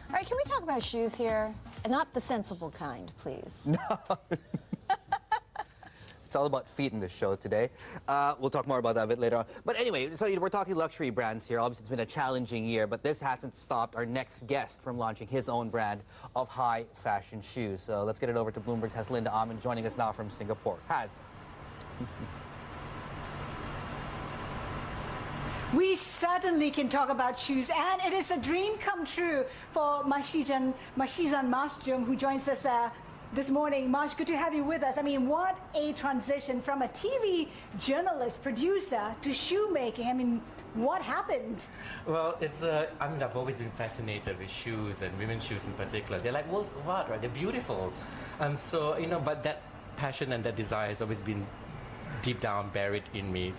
All right, can we talk about shoes here? And not the sensible kind, please. No. It's all about feet in this show today. We'll talk more about that a bit later on. But anyway, so we're talking luxury brands here. Obviously, it's been a challenging year, but this hasn't stopped our next guest from launching his own brand of high fashion shoes. So let's get it over to Bloomberg's Haslinda Amin joining us now from Singapore. Has. We certainly can talk about shoes, and it is a dream come true for MASHIZAN Marsh, who joins us this morning. Marsh, good to have you with us. I mean, what a transition from a TV journalist, producer, to shoemaking. I mean, what happened? Well, I've always been fascinated with shoes and women's shoes in particular. They're like works of art, right? They're beautiful. But that passion and that desire has always been deep down buried in me.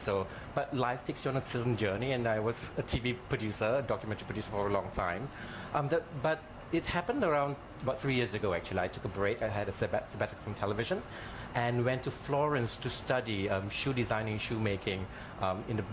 But life takes you on a certain journey, and I was a TV producer, a documentary producer for a long time. But it happened around about 3 years ago, actually. I took a break. I had a sabbatical from television and went to Florence to study shoe designing, shoemaking in the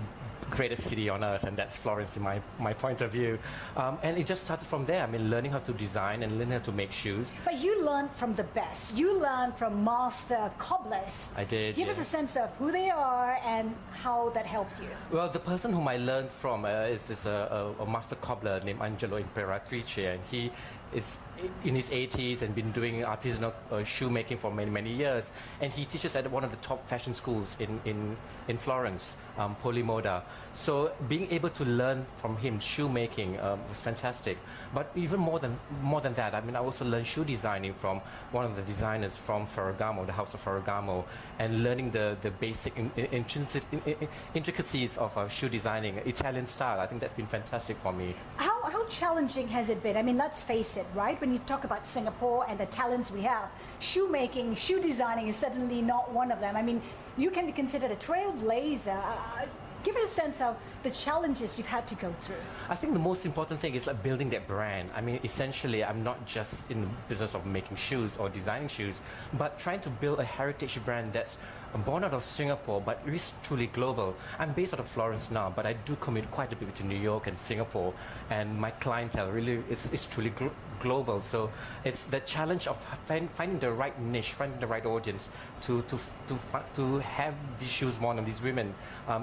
greatest city on earth, and that's Florence in my point of view. And it just started from there. I mean, learning how to design and learning how to make shoes. But you learned from the best. You learned from master cobblers. I did. Give us a sense of who they are and how that helped you. Well, the person whom I learned from is a master cobbler named Angelo Imperatrice, and he is in his 80s and been doing artisanal shoemaking for many, many years. And he teaches at one of the top fashion schools in Florence, Polimoda. So being able to learn from him shoemaking was fantastic. But even more than that, I mean, I also learned shoe designing from one of the designers from Ferragamo, the House of Ferragamo, and learning the basic intricacies of shoe designing, Italian style. I think that's been fantastic for me. How challenging has it been? I mean, let's face it, right? When you talk about Singapore and the talents we have, shoemaking, shoe designing is certainly not one of them. I mean, you can be considered a trailblazer. Give us a sense of the challenges you've had to go through. I think the most important thing is like building that brand. I mean, essentially, I'm not just in the business of making shoes or designing shoes, but trying to build a heritage brand that's born out of Singapore, but is truly global. I'm based out of Florence now, but I do commute quite a bit to New York and Singapore, and my clientele really is truly global. So it's the challenge of finding the right niche, finding the right audience to have these shoes worn on these women.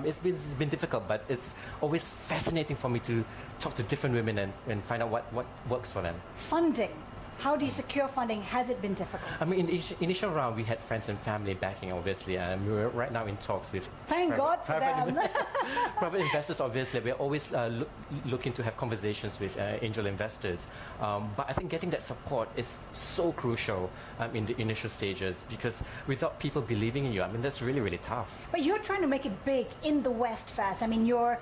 It's been difficult, but it's always fascinating for me to talk to different women and find out what works for them. Funding. How do you secure funding? Has it been difficult? I mean, in the initial round, we had friends and family backing, obviously, and we're right now in talks with Thank God for them. private investors, obviously. We're always looking to have conversations with angel investors. But I think getting that support is so crucial in the initial stages, because without people believing in you, I mean, that's really, really tough. But you're trying to make it big in the West fast. I mean, you were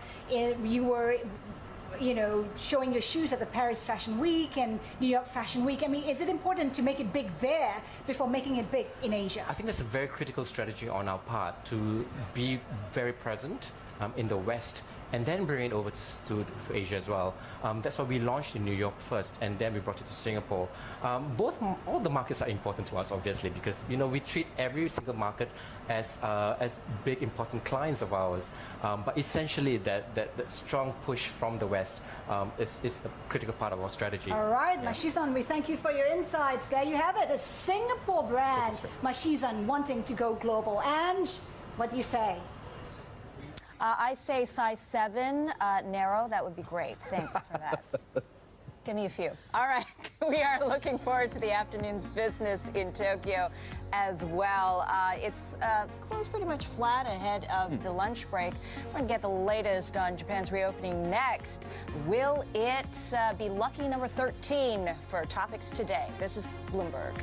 showing your shoes at the Paris Fashion Week and New York Fashion Week. I mean, is it important to make it big there before making it big in Asia? I think that's a very critical strategy on our part, to be very present in the West and then bring it over to Asia as well. That's why we launched in New York first, and then we brought it to Singapore. All the markets are important to us, obviously, because we treat every single market as big, important clients of ours. But essentially, that strong push from the West is a critical part of our strategy. All right, yeah. MASHIZAN, we thank you for your insights. There you have it, a Singapore brand, MASHIZAN, wanting to go global. And what do you say? I say size 7, narrow. That would be great. Thanks for that. Give me a few. All right. We are looking forward to the afternoon's business in Tokyo as well. It's closed pretty much flat ahead of the lunch break. We're going to get the latest on Japan's reopening next. Will it be lucky number 13 for topics today? This is Bloomberg.